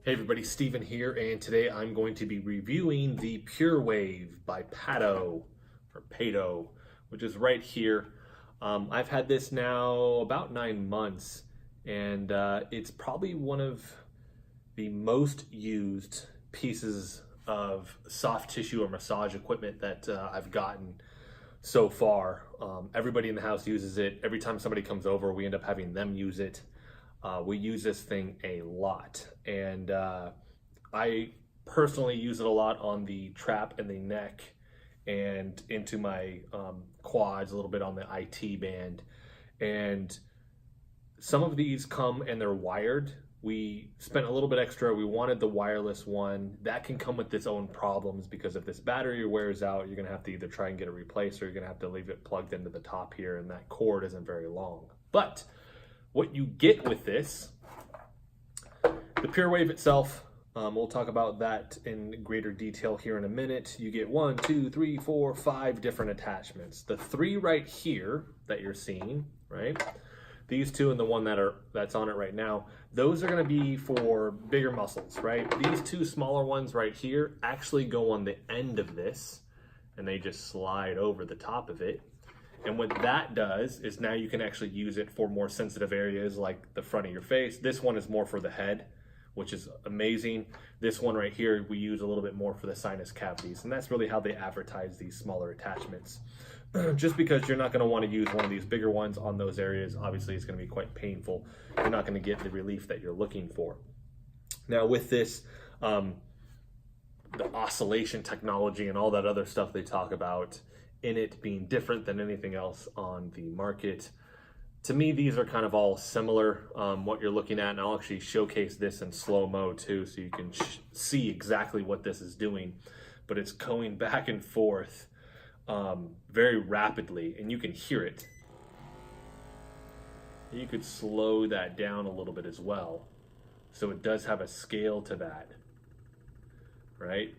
Hey everybody, Steven here, and today I'm going to be reviewing the Pure Wave by Pato, or Pato, which is right here. I've had this now about 9 months, and it's probably one of the most used pieces of soft tissue or massage equipment that I've gotten so far. Everybody in the house uses it. Every time somebody comes over, we end up having them use it. We use this thing a lot, and I personally use it a lot on the trap and the neck and into my quads, a little bit on the IT band. And some of these come and they're wired. We spent a little bit extra. We wanted the wireless one. That can come with its own problems because if this battery wears out, you're gonna have to either try and get it replaced or you're gonna have to leave it plugged into the top here, and that cord isn't very long. But what you get with this, the Pure Wave itself, we'll talk about that in greater detail here in a minute. You get 1, 2, 3, 4, 5 different attachments. The 3 right here that you're seeing, right? These 2 and the one that's on it right now, those are gonna be for bigger muscles, right? These 2 smaller ones right here actually go on the end of this and they just slide over the top of it. And what that does is now you can actually use it for more sensitive areas like the front of your face. This one is more for the head, which is amazing. This one right here, we use a little bit more for the sinus cavities. And that's really how they advertise these smaller attachments. Just because you're not gonna wanna use one of these bigger ones on those areas, obviously it's gonna be quite painful. You're not gonna get the relief that you're looking for. Now with this, the oscillation technology and all that other stuff they talk about, in it being different than anything else on the market. To me, these are kind of all similar, what you're looking at, and I'll actually showcase this in slow-mo too, so you can see exactly what this is doing. But it's going back and forth very rapidly, and you can hear it. You could slow that down a little bit as well. So it does have a scale to that, right?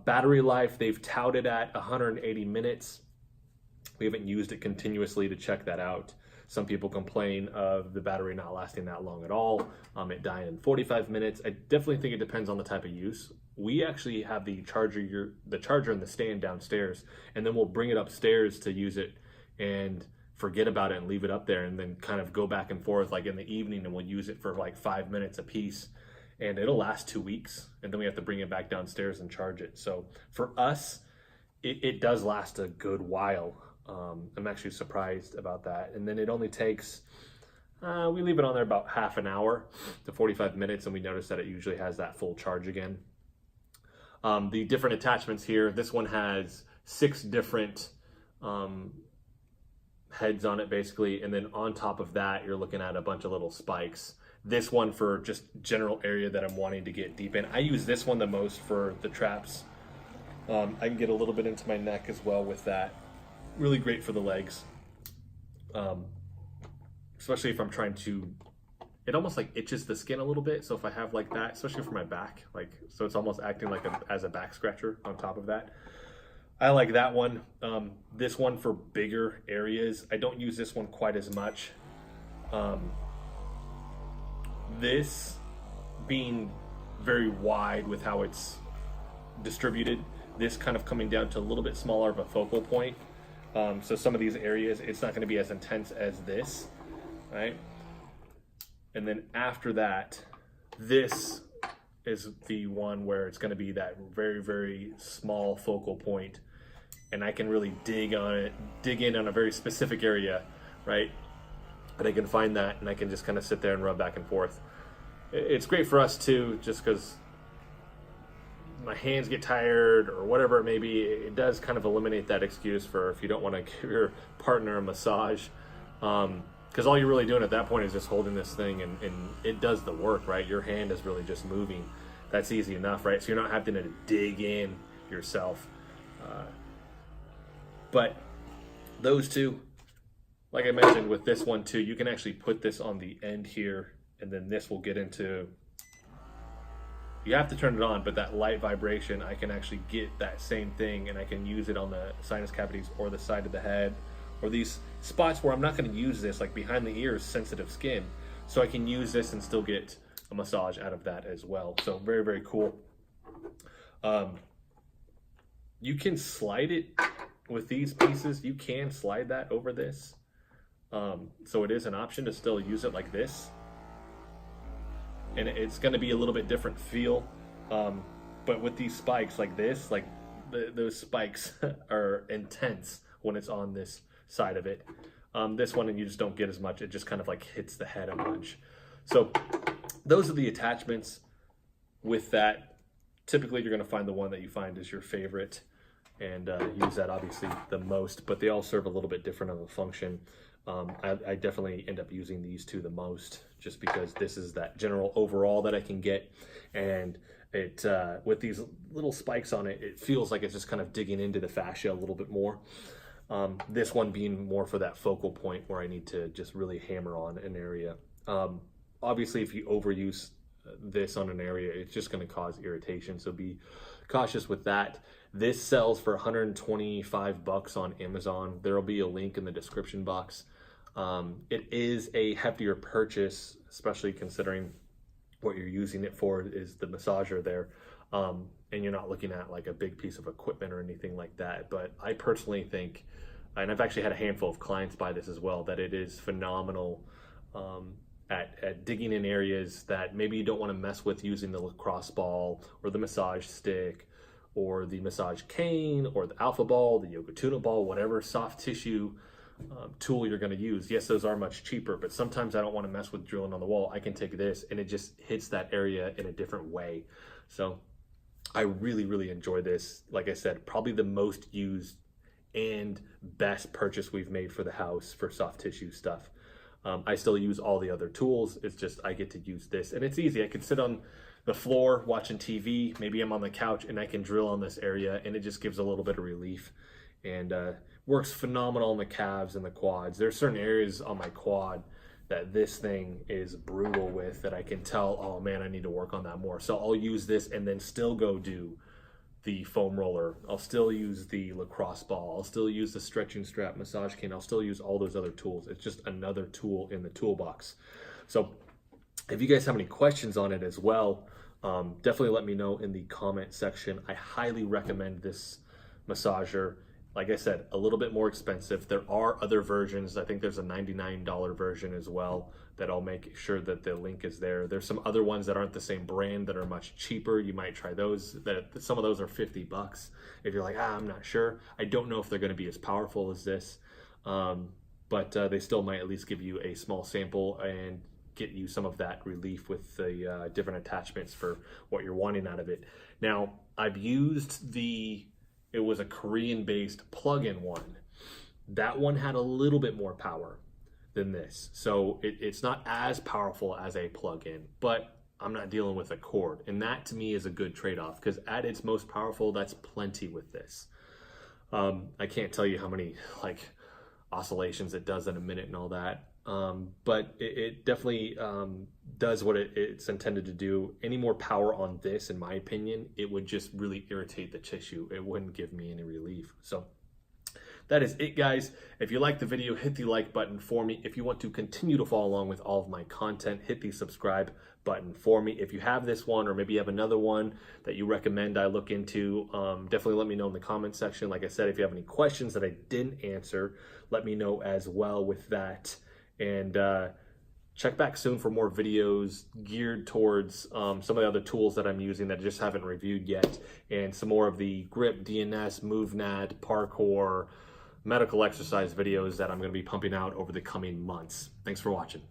Battery life, they've touted at 180 minutes. We haven't used it continuously to check that out. Some people complain of the battery not lasting that long at all. It dying in 45 minutes. I definitely think it depends on the type of use. We actually have the charger and the stand downstairs, and then we'll bring it upstairs to use it and forget about it and leave it up there and then kind of go back and forth like in the evening, and we'll use it for like 5 minutes a piece. And it'll last 2 weeks, and then we have to bring it back downstairs and charge it. So for us, it does last a good while. I'm actually surprised about that. And then it only takes, we leave it on there about half an hour to 45 minutes, and we notice that it usually has that full charge again. The different attachments here, this one has 6 different heads on it basically, and then on top of that, you're looking at a bunch of little spikes. This one for just general area that I'm wanting to get deep in. I use this one the most for the traps. I can get a little bit into my neck as well with that. Really great for the legs. Especially if I'm trying to, it almost like itches the skin a little bit. So if I have like that, especially for my back, like, so it's almost acting like as a back scratcher on top of that. I like that one. This one for bigger areas. I don't use this one quite as much. This being very wide with how it's distributed, this kind of coming down to a little bit smaller of a focal point. So some of these areas, it's not going to be as intense as this, right? And then after that, this is the one where it's going to be that very, very small focal point, and I can really dig in on a very specific area, right? And I can find that, and I can just kind of sit there and rub back and forth. It's great for us too, just because my hands get tired or whatever it may be. It does kind of eliminate that excuse for if you don't want to give your partner a massage, because all you're really doing at that point is just holding this thing, and it does the work, right? Your hand is really just moving. That's easy enough, right? So you're not having to dig in yourself. But those 2, like I mentioned with this one too, you can actually put this on the end here, and then this will get into, you have to turn it on, but that light vibration, I can actually get that same thing, and I can use it on the sinus cavities or the side of the head, or these spots where I'm not going to use this, like behind the ears, sensitive skin. So I can use this and still get a massage out of that as well. So very, very cool. You can slide it with these pieces. You can slide that over this. So it is an option to still use it like this. And it's going to be a little bit different feel. But with these spikes like this, like those spikes are intense when it's on this side of it. This one, and you just don't get as much. It just kind of like hits the head a bunch. So those are the attachments. With that, typically you're going to find the one that you find is your favorite and use that obviously the most, but they all serve a little bit different of a function. I definitely end up using these two the most, just because this is that general overall that I can get, and it with these little spikes on it, it feels like it's just kind of digging into the fascia a little bit more. This one being more for that focal point where I need to just really hammer on an area. Obviously, if you overuse this on an area, it's just going to cause irritation, so be cautious with that. This sells for $125 on Amazon. There will be a link in the description box. It is a heftier purchase, especially considering what you're using it for is the massager there. And you're not looking at like a big piece of equipment or anything like that. But I personally think, and I've actually had a handful of clients buy this as well, that it is phenomenal at digging in areas that maybe you don't want to mess with using the lacrosse ball or the massage stick or the massage cane or the alpha ball, the yoga tuna ball, whatever soft tissue tool you're going to use. Yes, those are much cheaper, but sometimes I don't want to mess with drilling on the wall. I can take this and it just hits that area in a different way. So I really, really enjoy this. Like I said, probably the most used and best purchase we've made for the house for soft tissue stuff. I still use all the other tools. It's just I get to use this, and it's easy. I can sit on the floor watching TV. Maybe I'm on the couch and I can drill on this area, and it just gives a little bit of relief, and works phenomenal on the calves and the quads. There's certain areas on my quad that this thing is brutal with, that I can tell, oh man, I need to work on that more. So I'll use this and then still go do the foam roller. I'll still use the lacrosse ball. I'll still use the stretching strap massage cane. I'll still use all those other tools. It's just another tool in the toolbox. So if you guys have any questions on it as well, definitely let me know in the comment section. I highly recommend this massager. Like I said, a little bit more expensive. There are other versions. I think there's a $99 version as well that I'll make sure that the link is there. There's some other ones that aren't the same brand that are much cheaper. You might try those. Some of those are $50. If you're like, I'm not sure. I don't know if they're going to be as powerful as this, but they still might at least give you a small sample and get you some of that relief with the different attachments for what you're wanting out of it. Now, I've used it was a Korean-based plug-in one. That one had a little bit more power than this. So it's not as powerful as a plug-in, but I'm not dealing with a cord. And that to me is a good trade-off, because at its most powerful, that's plenty with this. I can't tell you how many like oscillations it does in a minute and all that. But it definitely does what it's intended to do. Any more power on this, in my opinion, it would just really irritate the tissue. It wouldn't give me any relief. So that is it, guys. If you like the video, hit the like button for me. If you want to continue to follow along with all of my content, hit the subscribe button for me. If you have this one, or maybe you have another one that you recommend I look into, definitely let me know in the comment section. Like I said, if you have any questions that I didn't answer, let me know as well with that. And check back soon for more videos geared towards some of the other tools that I'm using that I just haven't reviewed yet, and some more of the grip, DNS, MoveNat, parkour, medical exercise videos that I'm going to be pumping out over the coming months. Thanks for watching.